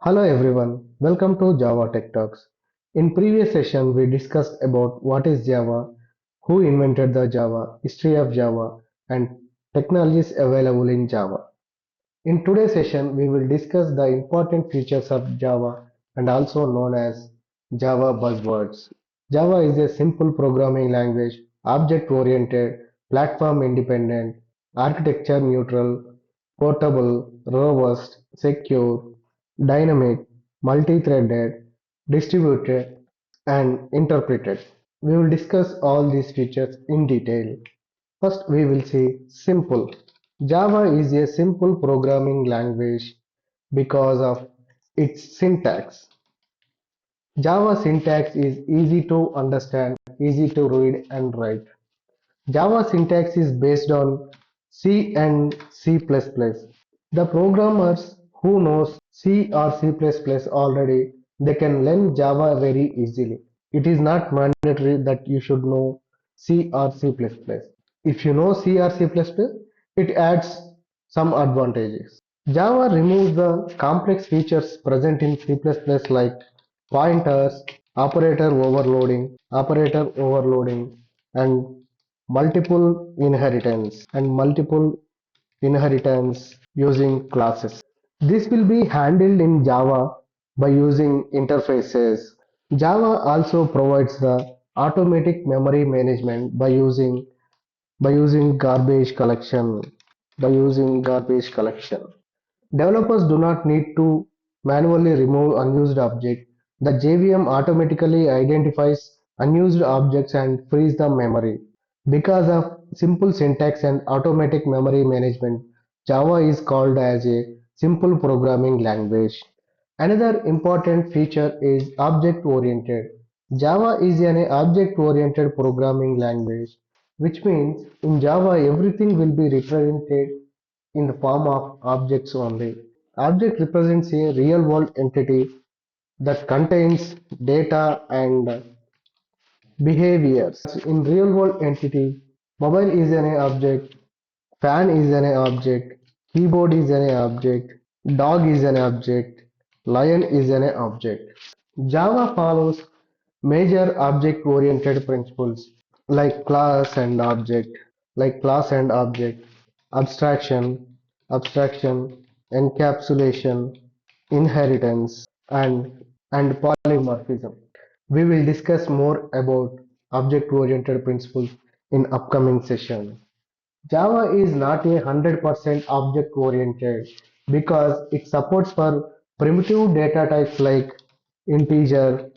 Hello everyone, welcome to Java Tech Talks. In previous session we discussed about what is Java, who invented the Java, history of Java and technologies available in Java. In today's session we will discuss the important features of Java and also known as Java buzzwords. Java is a simple programming language, object oriented, platform independent, architecture neutral, portable, robust, secure, dynamic, multi-threaded, distributed, and interpreted. We will discuss all these features in detail. First, we will see simple. Java is a simple programming language because of its syntax. Java syntax is easy to understand, easy to read and write. Java syntax is based on C and C++. The programmers who knows C or C++ already, they can learn Java very easily. It is not mandatory that you should know C or C++. If you know C or C++, it adds some advantages. Java removes the complex features present in C++ like pointers, operator overloading, and multiple inheritance using classes. This will be handled in Java by using interfaces. Java also provides the automatic memory management by using garbage collection. By using garbage collection. Developers do not need to manually remove unused objects. The JVM automatically identifies unused objects and frees the memory. Because of simple syntax and automatic memory management, Java is called as a simple programming language. Another important feature is object-oriented. Java is an object-oriented programming language, which means in Java everything will be represented in the form of objects only. Object represents a real-world entity that contains data and behaviors. In real-world entity, mobile is an object, fan is an object, keyboard is an object, dog is an object, lion is an object. Java follows major object-oriented principles like class and object, abstraction, encapsulation, inheritance, and polymorphism. We will discuss more about object-oriented principles in upcoming session. Java is not a 100% object-oriented because it supports for primitive data types like integer,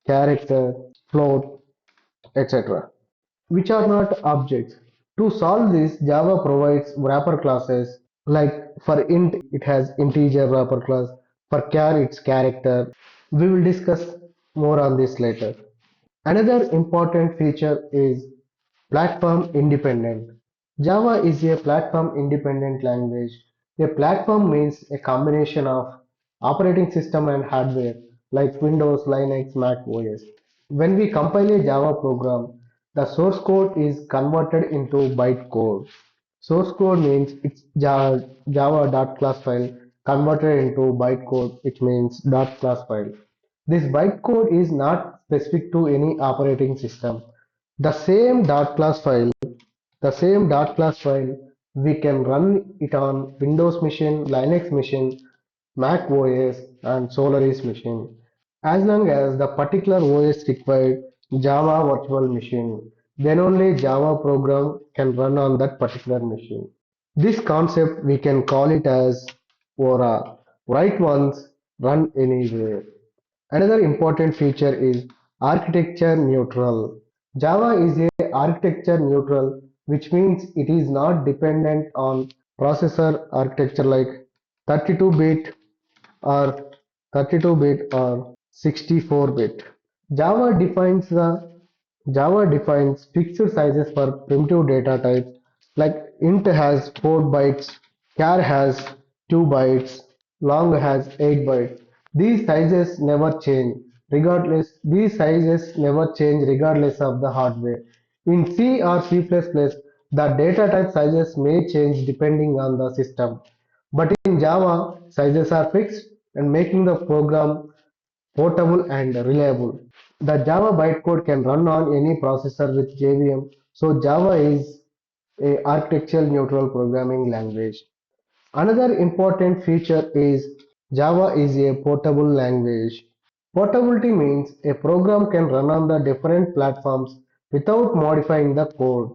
character, float, etc., which are not objects. To solve this, Java provides wrapper classes like for int it has integer wrapper class, for char it's character. We will discuss more on this later. Another important feature is platform independent. Java is a platform independent language. A platform means a combination of operating system and hardware like Windows, Linux, Mac OS. When we compile a Java program, the source code is converted into bytecode. Source code means it's Java.class file converted into bytecode, which means .class file. This bytecode is not specific to any operating system. The same .class file, the same .class file, we can run it on Windows machine, Linux machine, Mac OS, and Solaris machine, as long as the particular OS required Java virtual machine. Then only Java program can run on that particular machine. This concept we can call it as Aura. Write once, run anywhere. Another important feature is architecture neutral. Java is a architecture neutral, which means it is not dependent on processor architecture like 32-bit or 32-bit or 64-bit. Java defines the Java defines fixed sizes for primitive data types like int has 4 bytes, char has 2 bytes, long has 8 bytes. These sizes never change regardless of the hardware. In C or C++, the data type sizes may change depending on the system. But in Java, sizes are fixed and making the program portable and reliable. The Java bytecode can run on any processor with JVM, so Java is a architectural neutral programming language. Another important feature is Java is a portable language. Portability means a program can run on the different platforms without modifying the code.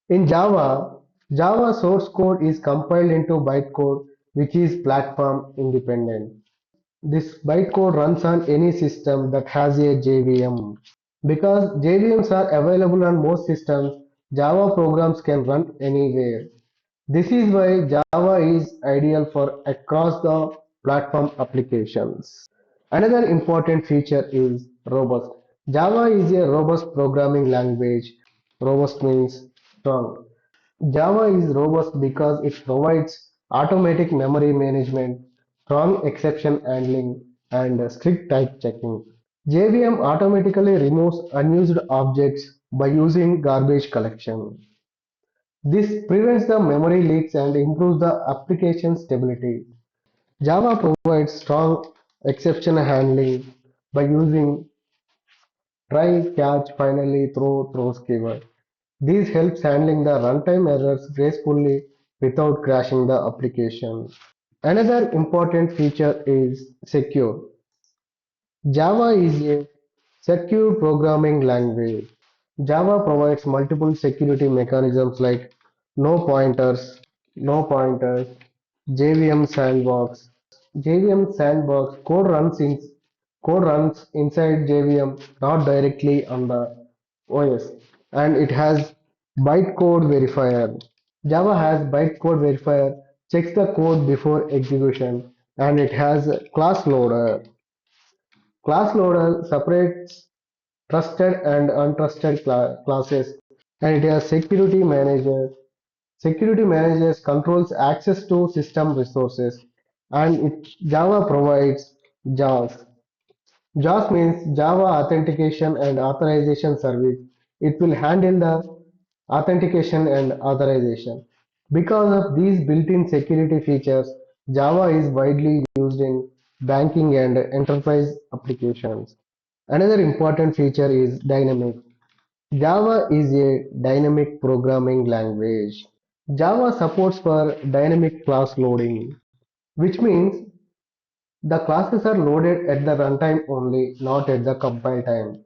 In Java, Java source code is compiled into bytecode which is platform independent. This bytecode runs on any system that has a JVM. Because JVMs are available on most systems, Java programs can run anywhere. This is why Java is ideal for across the platform applications. Another important feature is robust. Java is a robust programming language. Robust means strong. Java is robust because it provides automatic memory management, strong exception handling, and strict type checking. JVM automatically removes unused objects by using garbage collection. This prevents the memory leaks and improves the application stability. Java provides strong exception handling by using try, catch, finally, throws keyword. This helps handling the runtime errors gracefully without crashing the application. Another important feature is secure. Java is a secure programming language. Java provides multiple security mechanisms like no pointers, no pointers, JVM sandbox. JVM sandbox code runs inside JVM, not directly on the OS, and it has bytecode verifier. Java has bytecode verifier, checks the code before execution, and it has class loader. Class loader separates trusted and untrusted classes, and it has security manager. Security managers controls access to system resources, and Java provides JAWS. JAWS means Java Authentication and Authorization Service. It will handle the authentication and authorization. Because of these built-in security features, Java is widely used in banking and enterprise applications. Another important feature is dynamic. Java is a dynamic programming language. Java supports for dynamic class loading, which means the classes are loaded at the runtime only, not at the compile time.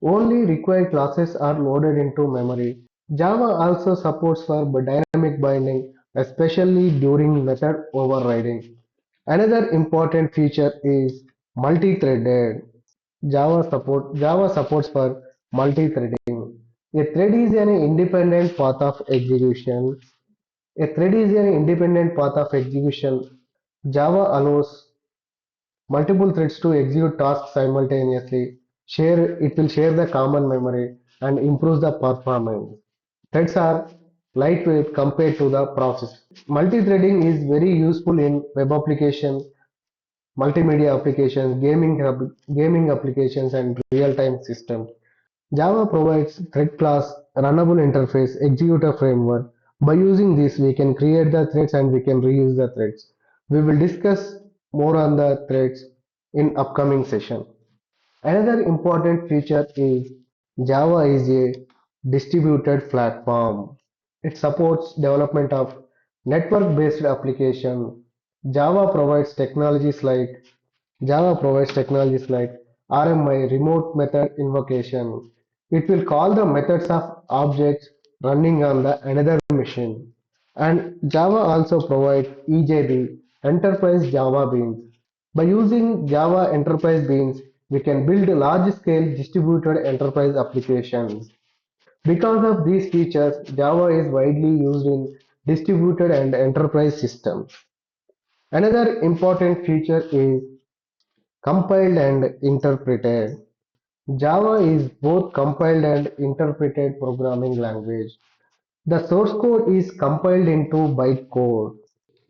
Only required classes are loaded into memory. Java also supports for dynamic binding, especially during method overriding. Another important feature is multi-threaded. Java supports for multi-threading. A thread is an independent path of execution. A thread is an independent path of execution. Java allows multiple threads to execute tasks simultaneously. It will share the common memory and improves the performance. Threads are lightweight compared to the process. Multi-threading is very useful in web applications, multimedia applications, gaming applications, and real-time systems. Java provides thread class, runnable interface, executor framework. By using this, we can create the threads and we can reuse the threads. We will discuss more on the threads in upcoming session. Another important feature is Java is a distributed platform. It supports development of network-based application. Java provides technologies like Java provides technologies like RMI, remote method invocation. It will call the methods of objects running on the another machine. And Java also provides EJB, Enterprise Java Beans. By using Java Enterprise Beans, we can build large-scale distributed enterprise applications. Because of these features, Java is widely used in distributed and enterprise systems. Another important feature is compiled and interpreted. Java is both compiled and interpreted programming language. The source code is compiled into bytecode.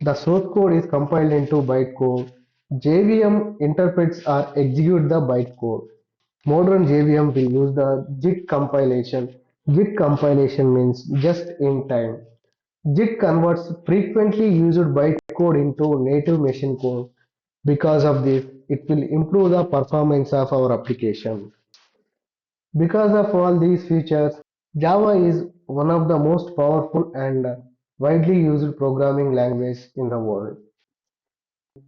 The source code is compiled into bytecode. JVM interprets or execute the bytecode. Modern JVM will use the JIT compilation. JIT compilation means just in time. JIT converts frequently used bytecode into native machine code. Because of this, it will improve the performance of our application. Because of all these features, Java is one of the most powerful and widely used programming language in the world.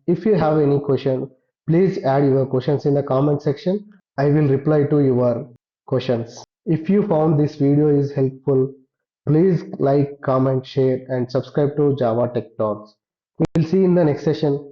If you have any question, please add your questions in the comment section. I will reply to your questions. If you found this video is helpful, please like, comment, share and subscribe to Java Tech Talks. We'll see you in the next session.